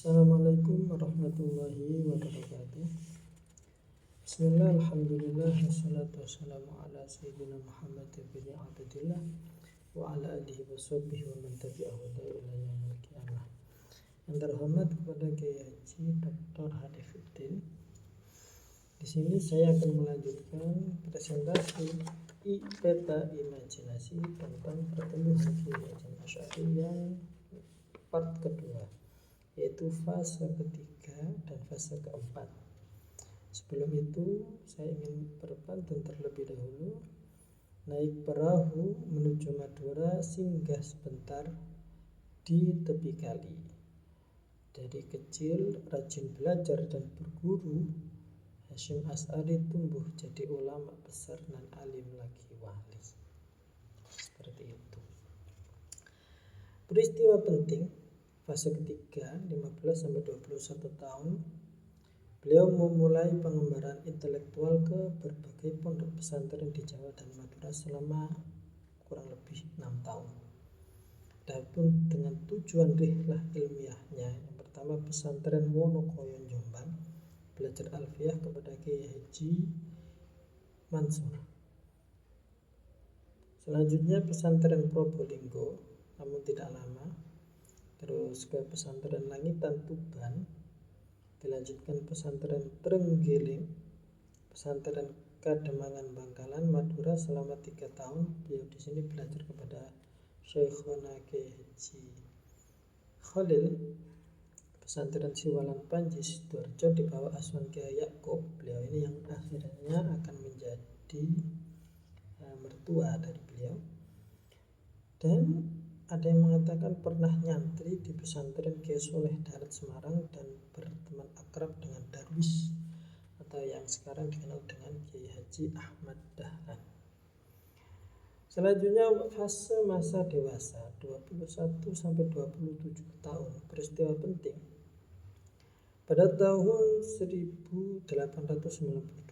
Assalamualaikum warahmatullahi wabarakatuh. Bismillah, alhamdulillah, wassalatu wassalamu ala sayyidina Muhammad bin Abdillah wa ala alihi wa sahbihi wa man tabi'ahu ila yaumil qiyamah. Yang terhormat kepada Kiai Haji Dr. Hadifuddin. Di sini saya akan melanjutkan presentasi peta imajinasi tentang pertumbuhan Kiai Haji Asy'ari yang part kedua, yaitu fase ketiga dan fase keempat. Sebelum itu saya ingin berpantun terlebih dahulu. Naik perahu menuju Madura, singgah sebentar di tepi kali. Dari kecil rajin belajar dan berguru, Hasyim Asy'ari tumbuh jadi ulama besar dan alim lagi wali. Seperti itu. Peristiwa penting fase ketiga 15-21 tahun, beliau memulai pengembaraan intelektual ke berbagai pondok pesantren di Jawa dan Madura selama kurang lebih 6 tahun. Adapun dengan tujuan rihlah ilmiahnya, yang pertama pesantren Wonokoyo Jombang, belajar alfiah kepada Kiai Haji Mansur. Selanjutnya pesantren Probolinggo, namun tidak lama. Terus ke pesantren Langitan Tuban, dilanjutkan pesantren Trenggiling, pesantren Kademangan Bangkalan, Madura selama 3 tahun. Beliau di sini belajar kepada Syekhona Kiai Haji Khalil. Pesantren Siwalan Panji Sidoarjo di bawah asuhan Kiai Yakub. Beliau ini yang akhirnya akan menjadi mertua dari beliau. Dan ada yang mengatakan pernah nyantri di pesantren Kiai Soleh Darat Semarang dan berteman akrab dengan Darwis atau yang sekarang dikenal dengan Kiai Haji Ahmad Dahlan. Selanjutnya fase masa dewasa 21-27 tahun. Peristiwa penting. Pada tahun 1892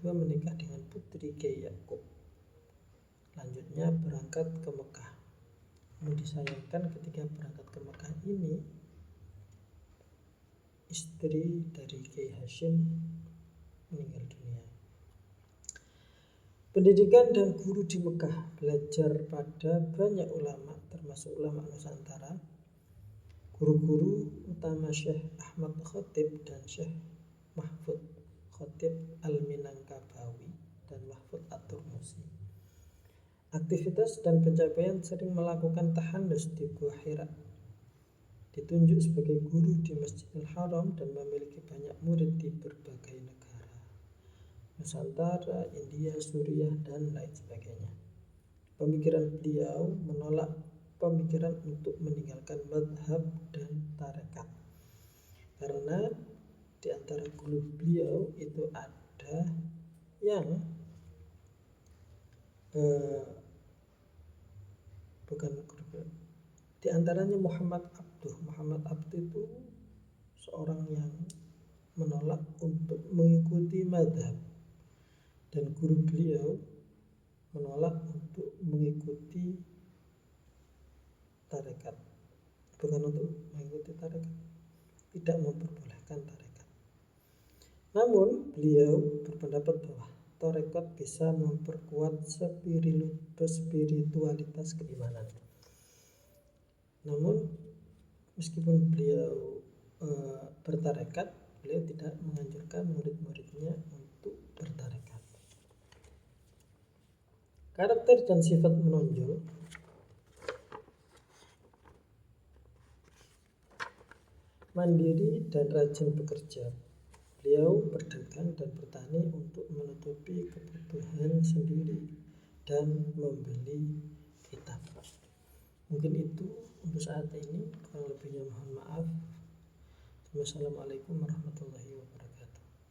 menikah dengan putri Kiai Yakub. Lanjutnya berangkat ke Mekah. Disayangkan ketika berangkat ke Mekah ini, istri dari Kiai Hasyim meninggal dunia. Pendidikan dan guru di Mekah, belajar pada banyak ulama termasuk ulama Nusantara. Guru-guru utama Syekh Ahmad Khatib dan Syekh Mahfud Khatib Al-Minangkabawi dan Mahfud At-Turmusi. Aktivitas dan pencapaian sering melakukan tahandus di Gua Hira. Ditunjuk sebagai guru di Masjidil Haram dan memiliki banyak murid di berbagai negara. Nusantara, India, Suriah, dan lain sebagainya. Pemikiran beliau menolak pemikiran untuk meninggalkan madhab dan tarekat. Karena di antara guru beliau itu ada yang di antaranya Muhammad Abduh. Muhammad Abduh itu seorang yang menolak untuk mengikuti madhab, dan guru beliau menolak untuk mengikuti tarekat. Bukan untuk mengikuti tarekat, tidak memperbolehkan tarekat. Namun beliau berpendapat bahwa tarekat bisa memperkuat spiritualitas keimanan. Namun meskipun beliau bertarekat, beliau tidak menganjurkan murid-muridnya untuk bertarekat. Karakter dan sifat menonjol. Mandiri dan rajin bekerja. Beliau berdagang dan bertani untuk menutupi kebutuhan sendiri dan membeli kitab. Mungkin itu untuk saat ini, kurang lebihnya mohon maaf. Wassalamualaikum warahmatullahi wabarakatuh.